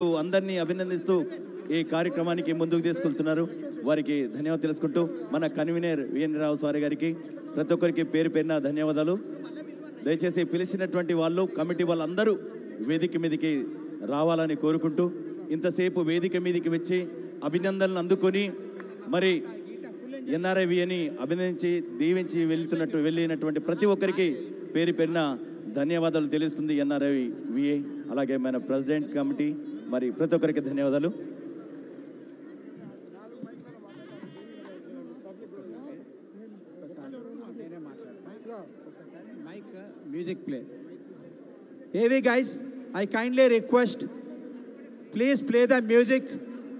అందరినీ అభినందిస్తూ ఈ కార్యక్రమానికి ముందుకు తీసుకెళ్తున్నారు. వారికి ధన్యవాదాలు తెలుసుకుంటూ మన కన్వీనర్ విఎన్ రావు సార్ గారికి ప్రతి ఒక్కరికి పేరు పేరున ధన్యవాదాలు. దయచేసి పిలిచినటువంటి వాళ్ళు కమిటీ వాళ్ళందరూ వేదిక మీదకి రావాలని కోరుకుంటూ ఇంతసేపు వేదిక మీదకి వచ్చి అభినందనలు అందుకొని మరి ఎన్ఆర్ఐ అని అభినందించి దీవించి వెళ్ళినటువంటి ప్రతి ఒక్కరికి పేరు పేరున ధన్యవాదాలు తెలుస్తుంది ఎన్ఆర్ఐ విఏ, అలాగే మన ప్రెసిడెంట్ కమిటీ, మరి ప్రతి ఒక్కరికి ధన్యవాదాలు. Music play. AV guys, I kindly request, please play the music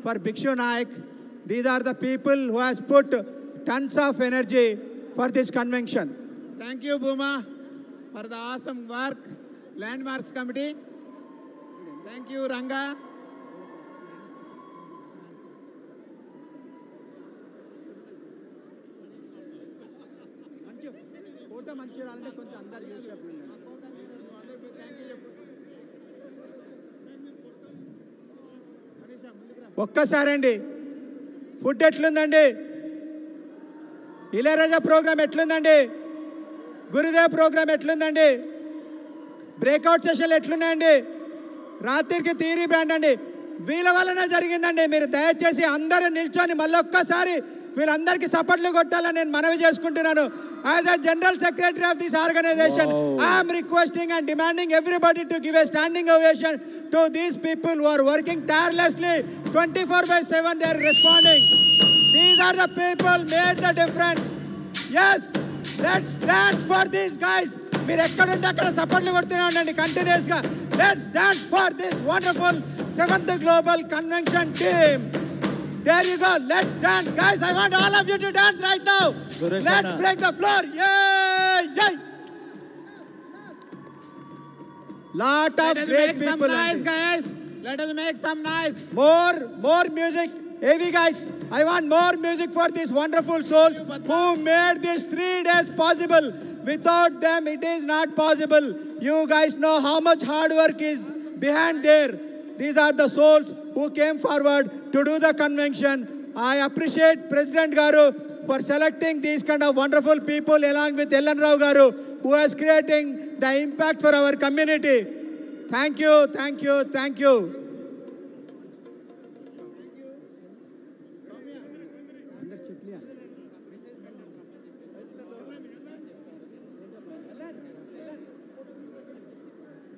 for Bhikshu Nayak. These are the people who has put tons of energy for this convention. Thank you, Bhuma, for the awesome work. Landmarks Committee. Thank you, Ranga. ఒక్కసారండి food ఎట్లుందండి? Ilaiyaraaja programme ఎట్లుందండి? Gurudev programme ఎట్లుందండి? Breakout సెషన్లు ఎట్లున్నాయండి? రాత్రికి theory band అండి. వీళ్ళ వల్లనే జరిగిందండి. మీరు దయచేసి అందరూ నిల్చొని మళ్ళొక్కసారి వీళ్ళందరికీ సపోర్ట్లు కొట్టాలని నేను మనవి చేసుకుంటున్నాను. As a General Secretary of this organization, I am requesting and demanding everybody to give a standing ovation to these people who are working tirelessly 24/7. They are responding. These are the people made the difference. Yes, let's dance for these guys. మీరు ఎక్కడుంటే అక్కడ సపోర్ట్లు కొడుతూనే ఉండండి కంటిన్యూస్గా. Let's dance for this wonderful 7th Global Convention team. There you go. Let's dance, guys. I want all of you to dance right now. Let's break the floor. Yay! Yay! Lot of great people. Nice, guys. Let us make some noise. More music. AV guys, I want more music for these wonderful souls who made these 3 days possible. Without them, it is not possible. You guys know how much hard work is behind there. These are the souls who came forward to do the convention. I appreciate President Garu for selecting these kind of wonderful people along with Ellen Rao Garu, who is creating the impact for our community. Thank you, thank you, thank you.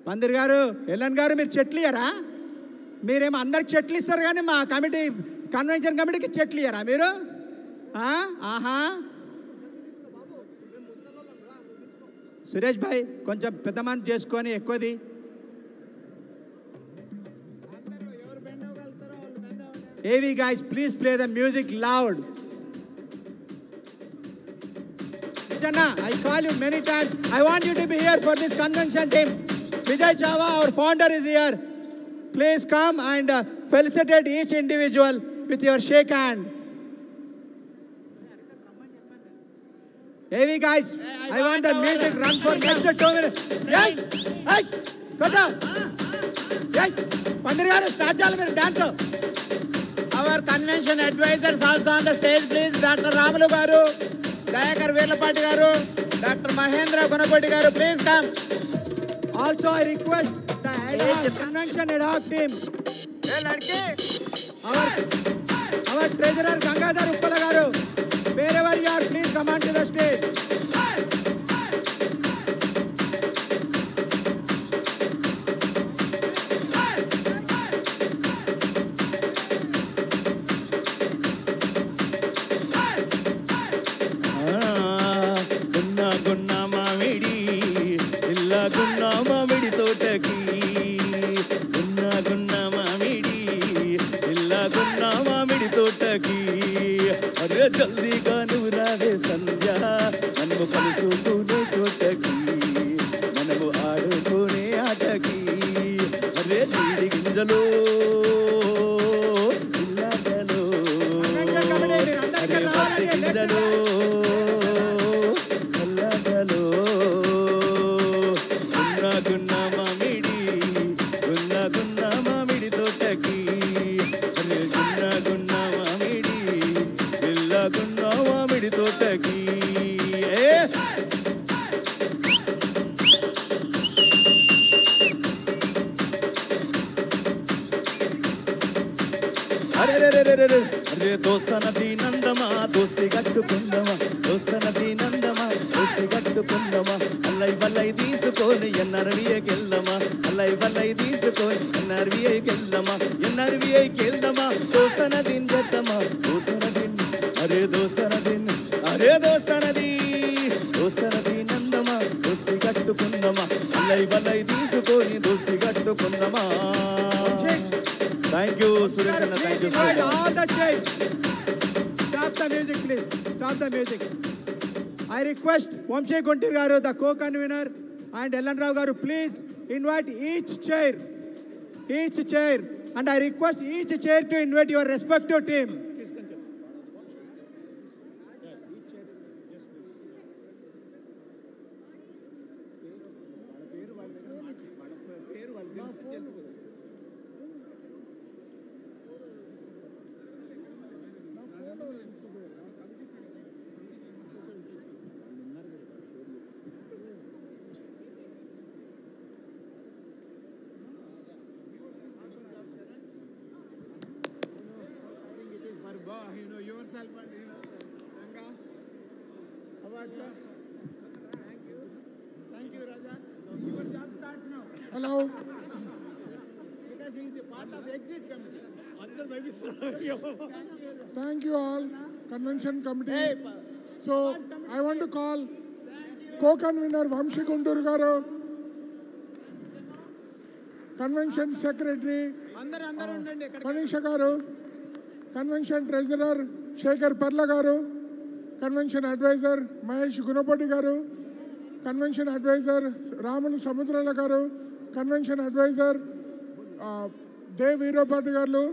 పందిరి గారు, LN గారు, మీరు చెట్లు ఇయ్యరా? మీరేమో అందరికి చెట్లు ఇస్తారు కానీ మా కమిటీ కన్వెన్షన్ కమిటీకి చెట్లు ఇయ్యరా మీరు? ఆహా, సురేష్ భాయ్ కొంచెం పెద్ద మంది చేసుకొని ఎక్కువది. ఏవి guys, please play the music loud. I call you many times. I want you to be here for this convention team. Vijay Chava, our founder, is here. Please come and felicitate each individual with your shake hand. Hey guys, I want the music run for next 2 minutes. Hey, hey, kota. Hey, Pandirigaru, start chalo mere dance. Our convention advisors also on the stage, please. Dr. Ramulu Garu, Dayakar Velapati Garu, Dr. Mahendra Gunapati Garu, please come. Also, I request the convention ad hoc team. Hey, ladki. Our treasurer Gangadhar Uppala Garu, wherever you are, please come on to the stage. అరే జల్దీగా నువ్వు రావే సంధ్య, నన్ను కలుసు అరే అరే దోస్తన దీనందమా దోస్తి గట్టుకుందమా దోస్తన దీనందమా దోస్తి గట్టుకుందమా allied వల్లై తీసుకొని ఎన్ఆర్వీఐకెళ్దమా allied వల్లై తీసుకొని ఎన్ఆర్వీఐకెళ్దమా ఎన్ఆర్వీఐకెళ్దమా దోస్తన దీన్ చేద్దామా దోస్తన దీన్ అరే దోస్తన దీన్ అరే దోస్తన దీనందమా దోస్తి గట్టుకుందమా అల్లై వల్లై తీసుకొని దోస్తి గట్టుకుందమా. Thank you, Suresh. Thank you so much. All the chairs. Stop the music, please. Stop the music. I request Vamshi Guntur garu, the co-convener, and Ellen Rao garu, please invite each chair, and I request each chair to invite your respective team. Hello. Thank you all, convention committee. So I want to call co-convener Vamshi Guntur garu, convention secretary Manisha garu, convention treasurer Shekhar Parla garu, convention advisor Mahesh Gunapati garu, convention advisor Ramanu Samudrala garu, convention advisor Dev Veerapati garu.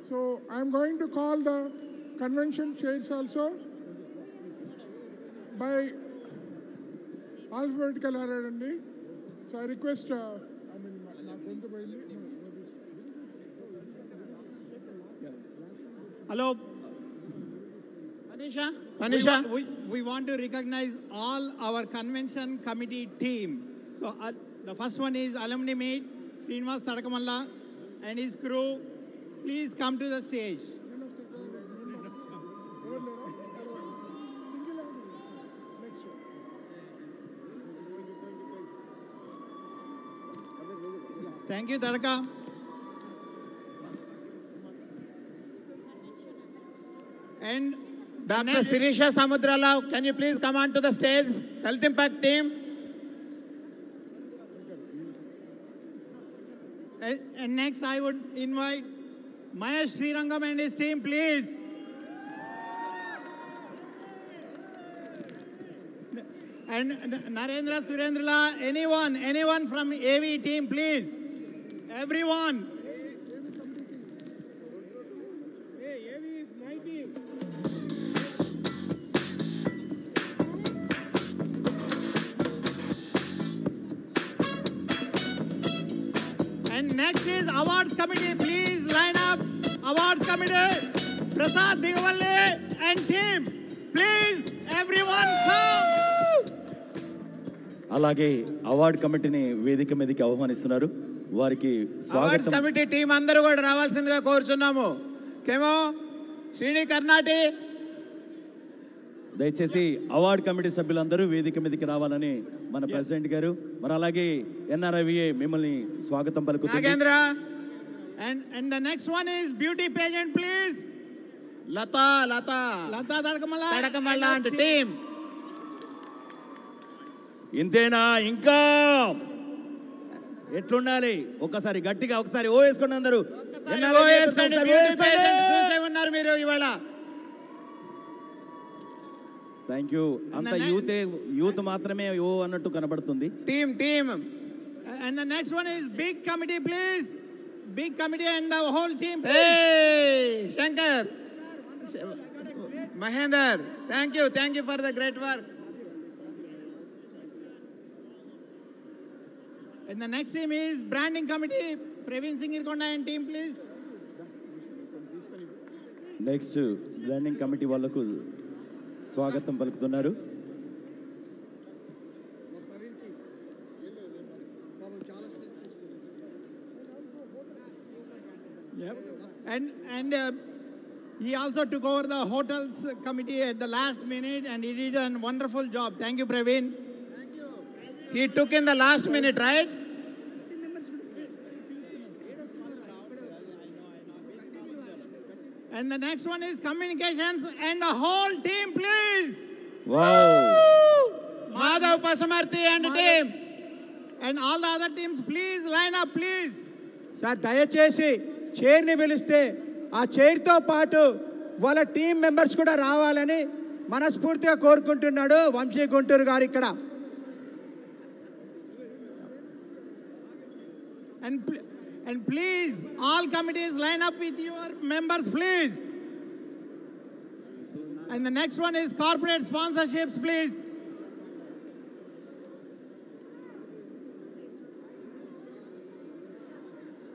So I am going to call the convention chairs also by alphabetical order only. So I request, Hello. Manisha. We want to recognize all our convention committee team. So the first one is alumni meet, Srinivas Tadakamalla and his crew. Please come to the stage. Thank you, Tadaka. And Dr. Sirisha Samudrala, can you please come on to the stage? Health Impact team. And next I would invite Mahesh Srirangam and his team, please. And Narendra Surendrala, anyone from AV team, please. Everyone. And next is awards committee. Please line up. Awards committee. Prasad Digavalle and team. Please, everyone come. అలాగే award కమిటీని వేదిక మీదకి ఆహ్వానిస్తున్నారు. వారికి awards స్వాగతం. Committee team అందరూ కూడా రావాల్సిందిగా కోరుచున్నాము. కేమో శ్రీని కర్ణాటి. దయచేసి అవార్డ్ కమిటీ సభ్యులందరూ వేదిక మీదకి రావాలని మన ప్రెసిడెంట్ గారు, మరి అలాగే ఎన్ఆర్ఐవిఏ మిమ్మల్ని స్వాగతం పలుకుతుంది. Nagendra. And the next one is beauty pageant, please. Lata Tadakamalla and team. ఇంతేనా? ఇంకా ఎట్లుండాలి? ఒకసారి గట్టిగా ఒకసారి ఓ వేసుకోండి అందరూ. చూసే ఉన్నారు మీరు ఇవాళ. Thank you. అంత యూత్ మాత్రమే ఓ అన్నట్టు కనబడుతుంది. Team. And the next one is big committee, please. Big committee and the whole team, please. Hey, Shankar. Mahendra, thank you for the great work. And the next team is branding committee, Praveen Singh Irkonda and team, please. Next branding committee వాళ్ళకు స్వాగతం పలుకుతున్నారు. Yep. And he also took over the hotels committee at the last minute, and he did a wonderful job. Thank you, Praveen. He took in the last minute, right? And the next one is communications and the whole team, please. Wow. Madhav Pasamarthi and team. And all the other teams, please line up, please. Sir దయచేసి చైర్ని పిలిస్తే ఆ చైర్తో పాటు వాళ్ళ team members కూడా రావాలని మనస్ఫూర్తిగా కోరుకుంటున్నాడు వంశీ గుంటూరు గారు ఇక్కడ. And please, all committees line up with your members, please. And the next one is corporate sponsorships, please.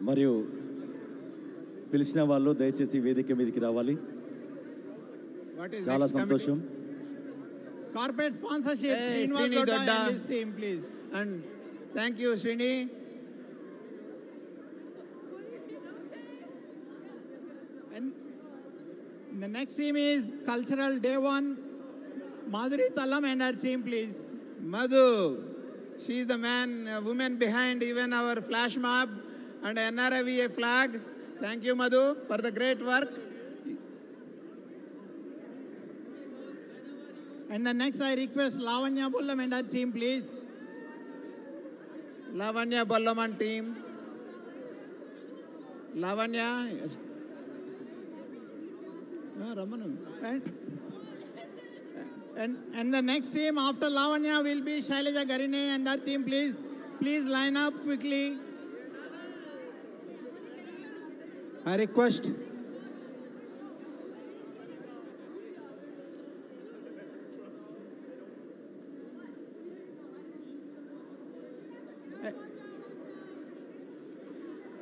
మరియు పిలిచిన వాళ్ళు దయచేసి వేదిక మీదకి రావాలి. What is చాలా next సంతోషం. Corporate sponsorships, Hey, Srinivas Srini Dodda Dodda. and his team, please. And thank you, Srini. And the next team is Cultural Day 1, Madhuri Tallam and her team, please. Madhu, she is the woman behind even our flash mob and NRIVA flag. Thank you, Madhu, for the great work. And the next I request Lavanya Bullam and her team, please. Lavanya Ballaman team. Lavanya. Yes. Ramanu. And the next team after Lavanya will be Shailaja Garine and her team, please. Please line up quickly. I request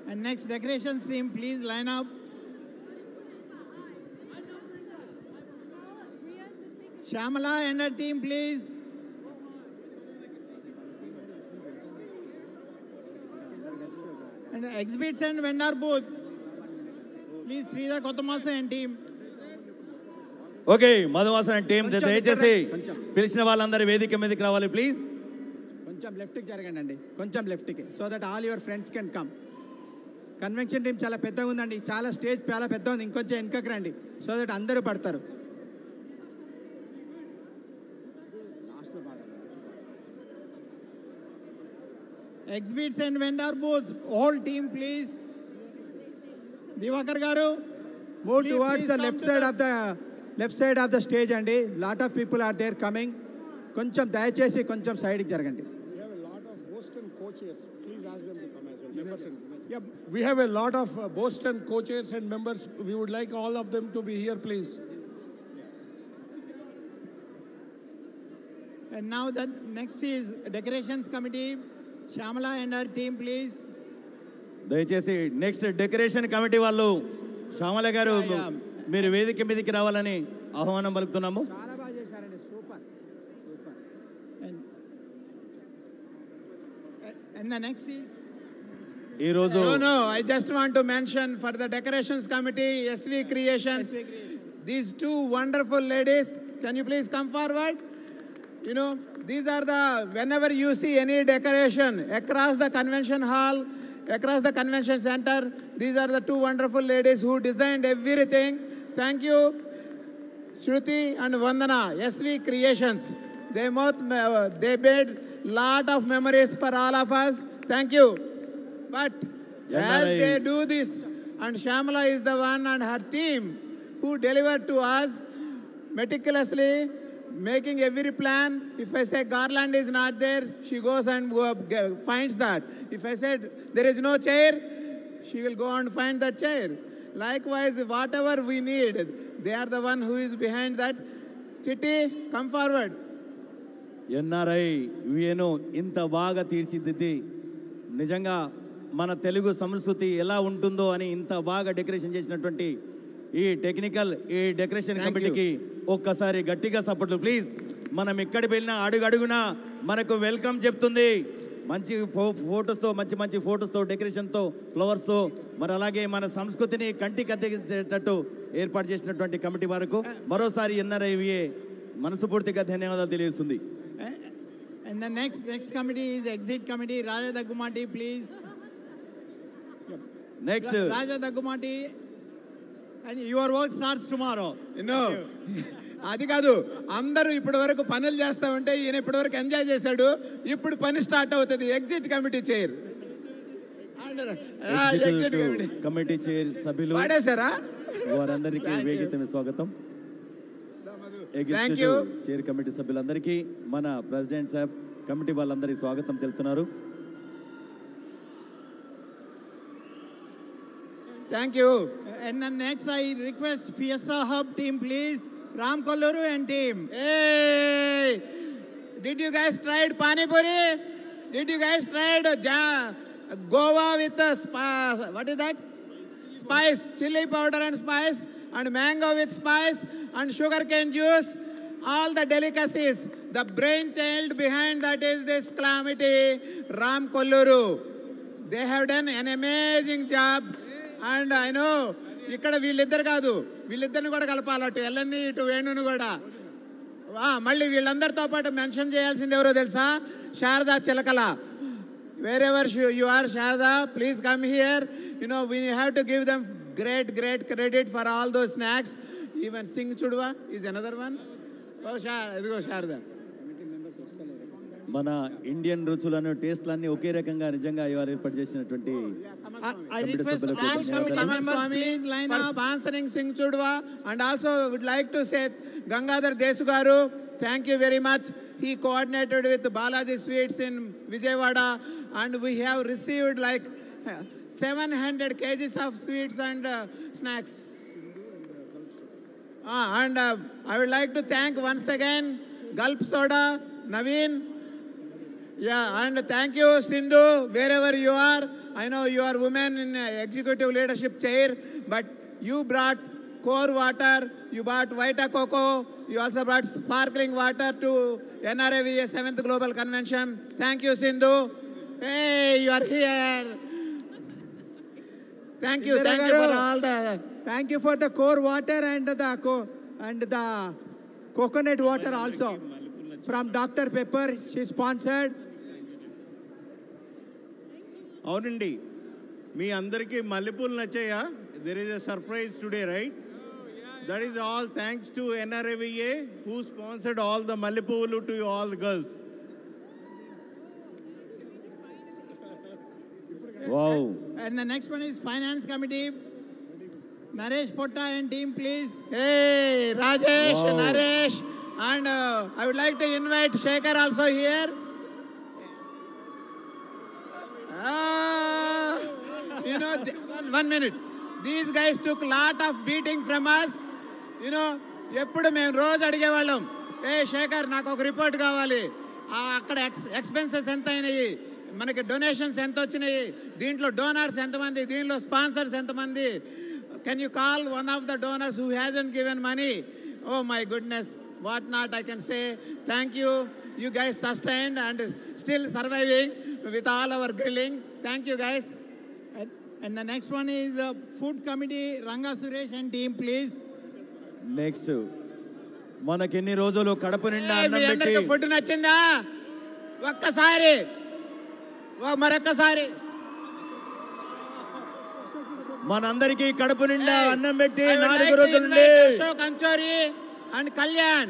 And next decorations team, please line up. Shamala and her team, please. And the exhibits and vendor booth. Please, Sridhar Kottamasa and team. Okay Madhuvasan team కొంచెం దయచేసి కొంచెం. పిలిచిన వాళ్ళందరూ వేదిక మీదకి రావాలి please. కొంచెం లెఫ్ట్కి జరగండి అండి, కొంచెం లెఫ్ట్కి, so that all your friends can come. Convention team చాలా పెద్దగా ఉందండి, చాలా స్టేజ్ చాలా పెద్ద ఉంది, ఇంకొంచెం వెనకకి రండి సో దట్ అందరూ పడతారు. Exhibits and vendor booths, whole team, please. Divakar Garu. Move Please, towards please the come left to side the- of the left side of the stage అండి. Lot of people are there coming. కొంచెం దయచేసి కొంచెం సైడ్కి జరగండి. We have a lot of Boston co-chairs. Please ask them to come as well. Members and yeah, we have a lot of Boston co-chairs and members. We would like all of them to be here, please. And now the next is decorations committee. Shamala and her team, please. దయచేసి next decoration committee వాళ్ళు శ్యామల గారు Yeah. మీరు వేదిక మీదకి రావాలని ఆహ్వానం పలుకుతున్నాము. చాలా బాగా చేశారండి, super super. And the next is ఈరోజు No, I just want to mention for the decorations committee, SV Creations, these two wonderful ladies. Can you please come forward? You know, these are the, whenever you see any decoration across the convention hall, across the convention center, these are the two wonderful ladies who designed everything. Thank you, Shruti and Vandana, SV Creations. They made lot of memories for all of us. Thank you. But as NRI. they do this, and Shamala is the one and her team who delivered to us meticulously, making every plan. If I say garland is not there, she goes and finds that. If I said there is no chair, she will go and find that chair. Likewise, whatever we need, they are the one who is behind that. Chitti, come forward. NRI విఏను ఇంత బాగా తీర్చిదిద్ది నిజంగా మన తెలుగు సంస్కృతి ఎలా ఉంటుందో అని ఇంత బాగా డెకరేషన్ చేసినటువంటి ఈ డెకరేషన్ Thank కమిటీకి ఒక్కసారి గట్టిగా సపోర్ట్ ప్లీజ్. మనం ఎక్కడికి వెళ్ళినా అడుగడుగునా మనకు వెల్కమ్ చెప్తుంది మంచి ఫోటోస్తో మంచి ఫోటోస్తో డెకరేషన్తో ఫ్లవర్స్తో మరి అలాగే మన సంస్కృతిని కంటికి అద్దెకేటట్టు ఏర్పాటు చేసినటువంటి కమిటీ వారికి మరోసారి ఎన్ఆర్ఐవిఏ మనస్ఫూర్తిగా ధన్యవాదాలు తెలియజేస్తుంది. And the next committee is exit committee. Raja Daggumati, please. Next Raja Daggumati, and your work starts tomorrow. No అది కాదు, అందరూ ఇప్పటి వరకు పనులు చేస్తా ఉంటే ఈయన ఇప్పటి వరకు ఎంజాయ్ చేశాడు, ఇప్పుడు పని స్టార్ట్ అవుతుంది. Exit committee chair committee chair సభ్యులు వాడేశారా? వారందరికీ వేగితమైన స్వాగతం. Thank you. చైర్ కమిటీ సభ్యులందరికీ మన ప్రెసిడెంట్ సాబ్ కమిటీ వాళ్ళందరికీ స్వాగతం తెలుపుతున్నారు. Thank you. And then next I request Fiesta Hub team, please. Ram Kolluru and team. Hey, did you guys tried Pani Puri? Did you guys tried Goa with the what is that? Spice, chili powder and spice, and mango with spice, and sugarcane juice. All the delicacies. The brainchild behind that is this calamity, Ram Kolluru. They have done an amazing job, and I know. ఇక్కడ వీళ్ళిద్దరు కాదు, వీళ్ళిద్దరిని కూడా కలపాలి, అటు ఎల్లని ఇటు వేణుని కూడా. మళ్ళీ వీళ్ళందరితో పాటు మెన్షన్ చేయాల్సింది ఎవరో తెలుసా? Sharada Chilakala. Wherever you are Sharada, please come here. We have to give them great credit for all those snacks. Even సింగ్ చుడువా ఈజ్ అనదర్ వన్. ఇదిగో శారదా. మన ఇండియన్ రుచులను టేస్ట్లన్నీ ఒకే రకంగా నిజంగా ఇవాళ ఏర్పాటు చేసినటువంటి I request all committee members please line for up. sponsoring Singh Chudwa, and also would like to say Gangadhar Desu garu, thank you very much. He coordinated with Balaji Sweets in Vijayawada, and we have received like 700 kgs of sweets and snacks. And I would like to thank once again Gulp Soda, Naveen. Yeah, and thank you Sindhu, wherever you are. I know you are women in executive leadership chair, but you brought core water, you brought Vita Coco, you also brought sparkling water to NRAVA 7th Global Convention. Thank you Sindhu. Hey, you are here. Thank you for all the... Thank you for the core water and the coconut water also from Dr. Pepper. She sponsored. అవునండి, మీ అందరికీ మల్లెపూలు నచ్చాయా? There is a surprise today, right? That is all thanks to NRAVA who sponsored all the మల్లెపూలు to all the girls. Wow. And the next one is finance committee. Naresh Potta and team, please. Hey, Rajesh, Wow. Naresh, and I would like to invite Shekhar also here. One minute. These guys took lot of beating from us. ఎప్పుడు మేము రోజు అడిగేవాళ్ళం, శేఖర్ నాకు ఒక report కావాలి, అక్కడ expenses ఎంత అయినాయి, మనకి డొనేషన్స్ ఎంత వచ్చినాయి, దీంట్లో డోనర్స్ ఎంతమంది, దీంట్లో స్పాన్సర్స్ ఎంతమంది, can you call one of the donors who hasn't given money. Oh my goodness, what not I can say. Thank you, you guys sustained and still surviving with all our grilling. Thank you guys. And the next one is food committee. Ranga Suresh and team, please. Next మనకెన్ని రోజులు కడప నిండా మీ అన్నం పెట్టి అందరికి food నచ్చిందా? ఒక్కసారి మరొక్కసారి మనందరికీ కడప నిండా అన్నం పెట్టి I would like 4 to రోజుల నుండి invite Ashok Anchori and Kalyan.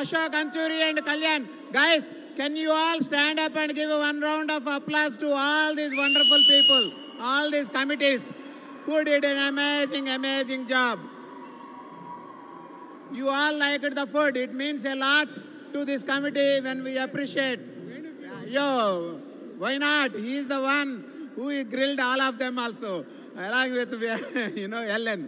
Ashok Anchori and Kalyan. Guys, can you all stand up and give one round of applause to all these wonderful people, all these committees who did an amazing job. You all liked the food. It means a lot to this committee when we appreciate. Yo, why not? He is the one who grilled all of them also, along with, Ellen.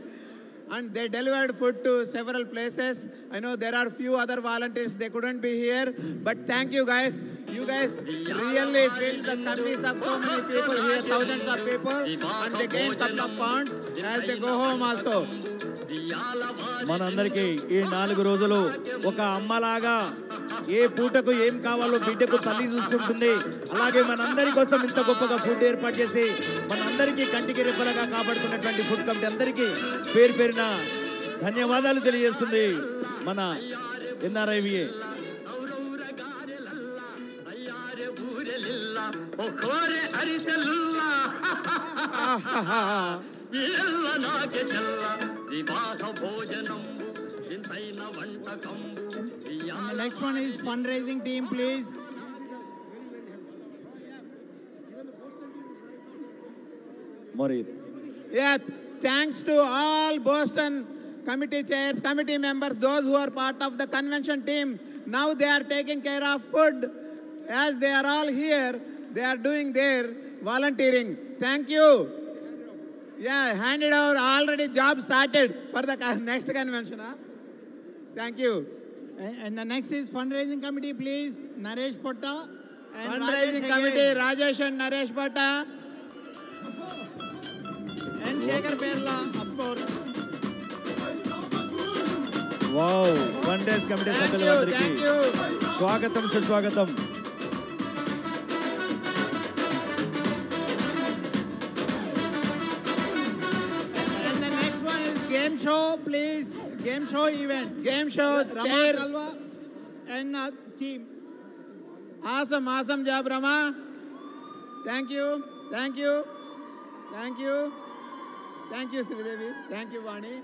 and they delivered food to several places. I know there are few other volunteers, they couldn't be here, but thank you guys. You guys really filled the tummies of so many people here, thousands of people, and they gain couple of pounds as they go home also. మనందరికీ ఈ 4 రోజులు ఒక అమ్మలాగా ఏ పూటకు ఏం కావాలో బిడ్డకు తల్లి చూసుకుంటుంది. అలాగే మనందరి కోసం ఇంత గొప్పగా ఫుడ్ ఏర్పాటు చేసి మనందరికీ కంటికి రెప్పలుగా కాపాడుతున్నటువంటి ఫుడ్ కమిటీ అందరికీ పేరు పేరున ధన్యవాదాలు తెలియజేస్తుంది మన NRIVA. And the next one is fundraising team, please. Morit. Yeah, thanks to all Boston committee chairs, committee members, those who are part of the convention team. Now they are taking care of food. As they are all here, they are doing their volunteering. Thank you. Yeah, handed over, already job started for the next convention. Huh? Thank you. And the next is fundraising committee, please. Naresh Potta. And Fundraising Rajesh committee, again. Rajesh and Naresh Bhatta. And Shekhar Perla, of course. Wow, one days committee సభ్యులందరికీ Thank you. స్వాగతం సుస్వాగతం. And the next one is game show, please. Game show event. Game show, Rama chair. Kalwa and team. Awesome, awesome job, Rama. Thank you, thank you, thank you, thank you, Sridevi. Thank you, Vani.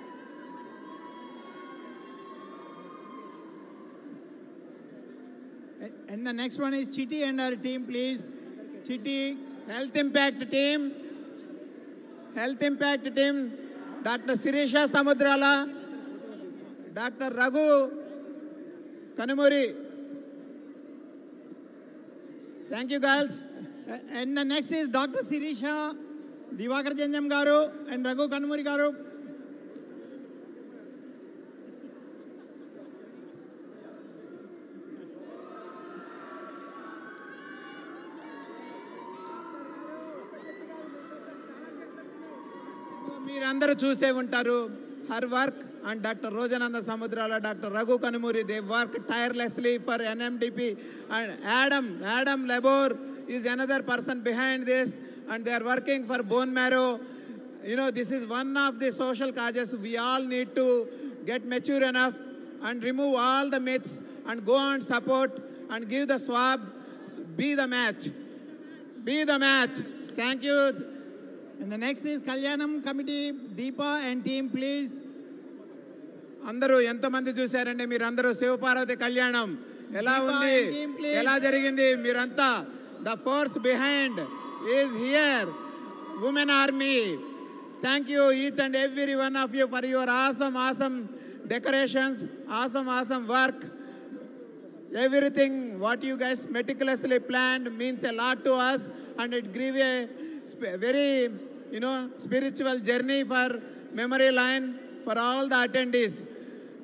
And the next one is Chitty and her team, please. Chitty. Health Impact team, Health Impact team, Dr. Sirisha Samudrala, Dr. Raghu Kanumuri. Thank you, girls. And the next is Dr. Sirisha, Divakar Janjam Garu, and Raghu Kanumuri Garu. మీరందరూ చూసే ఉంటారు her work and Dr. Rojananda Samudrala, Dr. Raghu Kanumuri, they work tirelessly for NMDP, and Adam Labor is another person behind this, and they are working for bone marrow. You know, this is one of the social causes. We all need to get mature enough and remove all the myths and go and support and give the swab. Be the match. Be the match. Thank you. And the next is Kalyanam committee, Deepa and team, please. అందరూ ఎంతమంది చూశారండి మీరందరూ శివపార్వతి కళ్యాణం ఎలా Deepa ఉంది and team, please. ఎలా జరిగింది మీరంతా the force behind is here women army thank you each and every one of you for your awesome decorations awesome work everything what you guys meticulously planned means a lot to us, and it gave a very spiritual journey for memory line for all the attendees.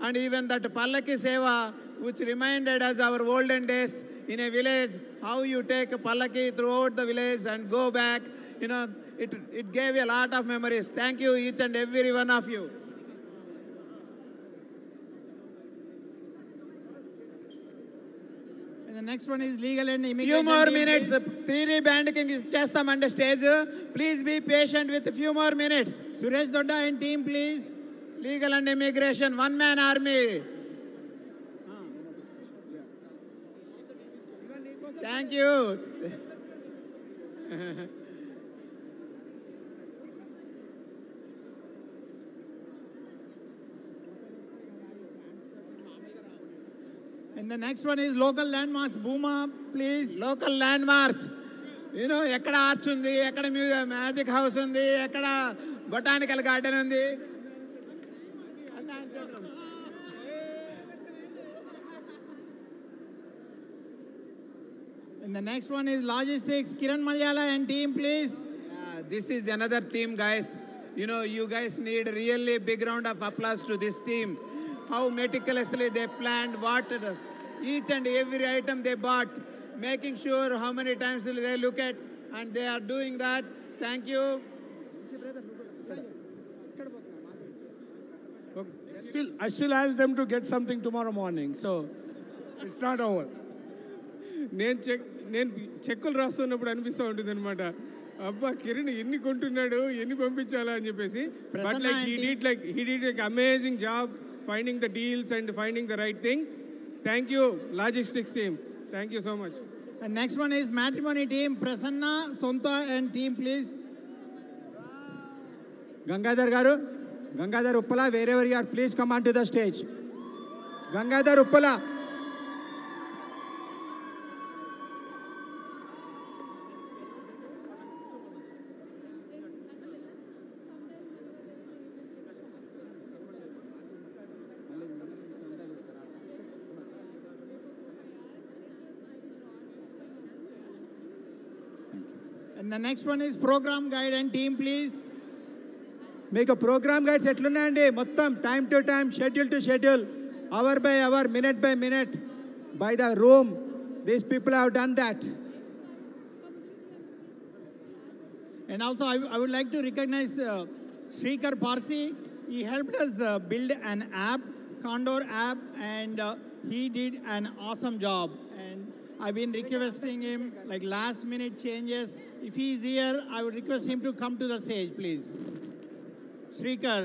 And even that Pallaki Seva, which reminded us our olden days in a village, how you take a Pallaki throughout the village and go back, it gave a lot of memories. Thank you each and every one of you. And the next one is legal and immigration. Few more team, minutes. please. 3D banding chestamande stage. Please be patient with a few more minutes. Suresh Dodda and team, please. Legal and immigration, one-man army. Thank you. And the next one is local landmarks. Booma, please. Local landmarks. ఎక్కడ arch ఉంది, ఎక్కడ magic house ఉంది, ఎక్కడ botanical garden ఉంది. And the next one is logistics. Kiran Malyala and team, please. This is another team, guys. You know, you guys need really big round of applause to this team. How meticulously they planned what each and every item they bought, making sure how many times they look at, and they are doing that. Thank you. I still ask them to get something tomorrow morning, so it's not over. నేను చెక్కులు రాస్తున్నప్పుడు అనిపిస్తూ ఉంటుంది అనమాట, అబ్బా కిరణ్ ఎన్ని కొంటున్నాడు, ఎన్ని పంపించాలా అని చెప్పేసి. But like he did like amazing job finding the deals and finding the right thing. Thank you logistics team, thank you so much. And next one is matrimony team, Prasanna, Sonta and team, please. Gangadhar garu, Gangadhar Uppala, wherever you are, please come onto the stage. Gangadhar Uppala. And the next one is program guide and team, please. మీకు programme guides ఎట్లున్నాయండి? మొత్తం time to time, schedule to schedule, hour by hour, minute by minute, by the room. These people have done that. And also I would like to recognize Shrikar Parsi. He helped us build an app, Condor app, and he did an awesome job. And I've been requesting him like last minute changes. If he is here, I would request him to come to the stage, please. Shrikar.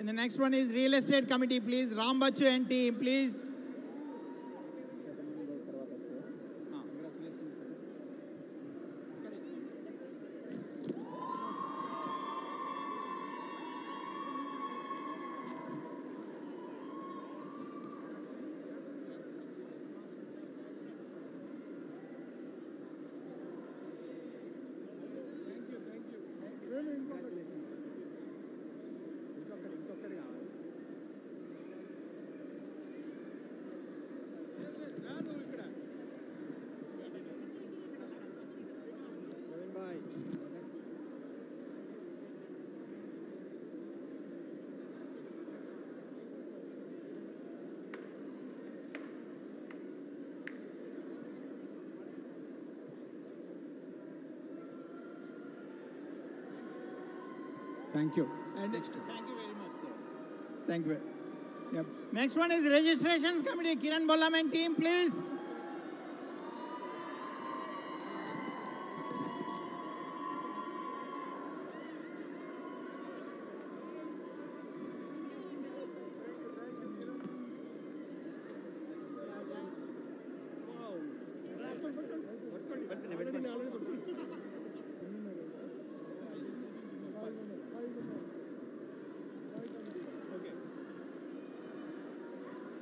And the next one is real estate committee, please. Ram Bachu and team, please. Thank you. And thank you very much, sir. Thank you. Yep. Next one is registrations committee, Kiran Bollam and team, please.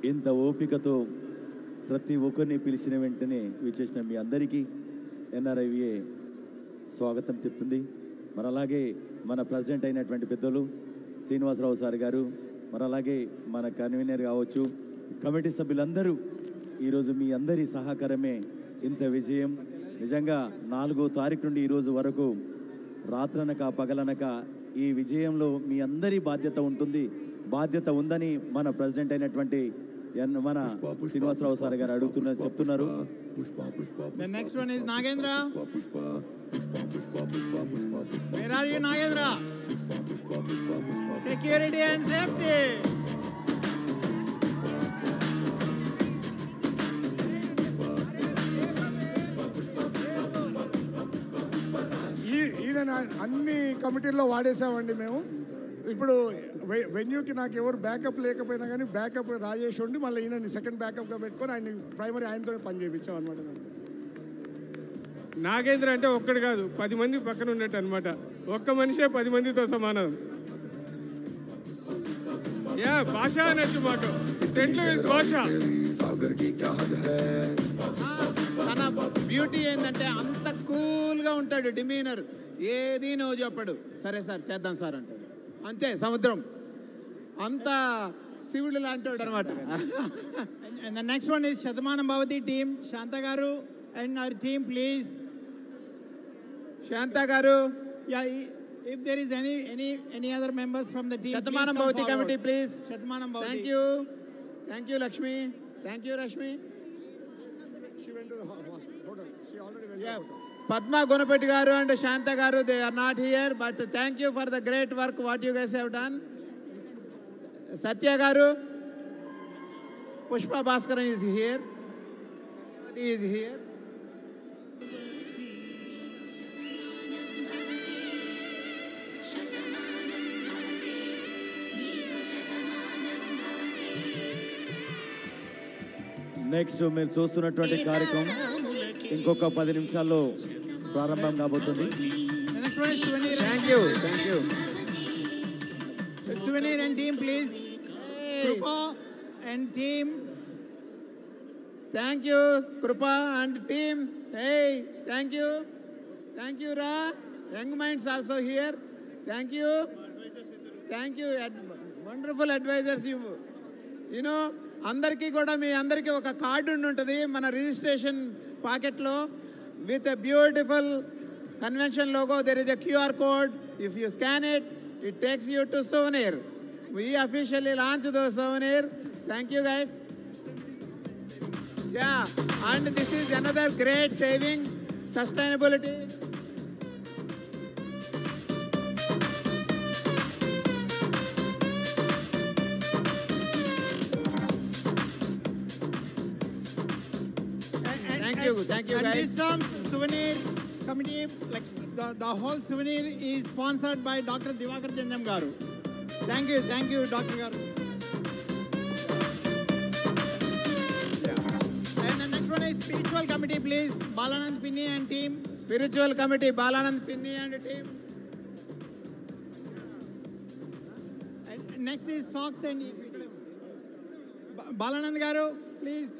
ఇంత ఓపికతో ప్రతి ఒక్కరిని పిలిచిన వెంటనే విచ్చేసిన మీ అందరికీ NRIVA స్వాగతం చెప్తుంది. మరి అలాగే మన ప్రెసిడెంట్ అయినటువంటి పెద్దలు శ్రీనివాసరావు సార్ గారు, మరి అలాగే మన కన్వీనర్ కావచ్చు, కమిటీ సభ్యులందరూ, ఈరోజు మీ అందరి సహకారమే ఇంత విజయం. నిజంగా 4వ తారీఖు నుండి ఈరోజు వరకు రాత్రనక పగలనక ఈ విజయంలో మీ అందరి బాధ్యత ఉందని మన ప్రెసిడెంట్ అయినటువంటి మన శ్రీనివాసరావు సార్ గారు చెప్తున్నారు. The next one is Nagendra. Where are you, Nagendra? Security and safety. ఈయన అన్ని కమిటీల్లో వాడేసామండి మేము. ఇప్పుడు వెన్యూకి నాకు ఎవరు బ్యాకప్ లేకపోయినా కానీ బ్యాకప్ రాజేష్ ఉండి మళ్ళీ ఈయన సెకండ్ బ్యాకప్గా పెట్టుకొని ఆయన ప్రైమరీ ఆయనతో పని చేయించాం అనమాట. నాగేంద్ర అంటే ఒక్కడు కాదు, 10 మంది పక్కన ఉన్నట్టు అనమాట. ఒక్క మనిషే 10 మందితో సమానం. భాష అనొచ్చు మాకు, సెంట్ లూయిస్ భాష. బ్యూటీ ఏంటంటే అంత కూల్గా ఉంటాడు డిమీనర్, ఏది నువ్వు చెప్పడు. సరే సార్ చేద్దాం సార్ అంటాడు, అంతే. సముద్రం అంత శివుడు లాంటాడు అనమాట. And the next one is Shatamanam Bhavati team, Shanta Garu and our team, please. శాంత గారు, Yeah, if there is any other members from the team, Shatamanam please come Bhavati forward. Committee please. Shatamanam Bhavati. Thank you Lakshmi, thank you Rashmi. She went to the hotel. She already went to the Yeah. hotel. Padma Gunapeti garu and Shanta garu, they are not here, but thank you for the great work what you guys have done. Satya garu, Pushpa Bhaskaran is here, Satyavati is here. Next మీరు చూస్తున్నటువంటి కార్యక్రమం ఇంకొక 10 నిమిషాల్లో ప్రారంభం కాబోతుంది. The next one is Souvenir. Thank you, thank you. Souvenir and team, please. Krupa and team. Thank you, Krupa and team. Hey, thank you. Thank you, Ra. Young minds also here. Thank you. Thank you. Wonderful advisors. You know, అందరికీ కూడా మీ అందరికీ ఒక card ఉంటుంది మన registration పాకెట్లో with a beautiful convention logo. There is a QR code. If you scan it, it takes you to Souvenir. We officially launched the Souvenir. Thank you, guys. Yeah, and this is another great saving, sustainability. Thank you, and guys. this time, Souvenir committee, like the whole Souvenir is sponsored by Dr. Divakar Chandam Garu. Thank you, Dr. Garu. And the next one is spiritual committee, please. Balanand Pinni and team. Spiritual committee, Balanand Pinni and team. And next is stocks and equity. Balanand Garu, please.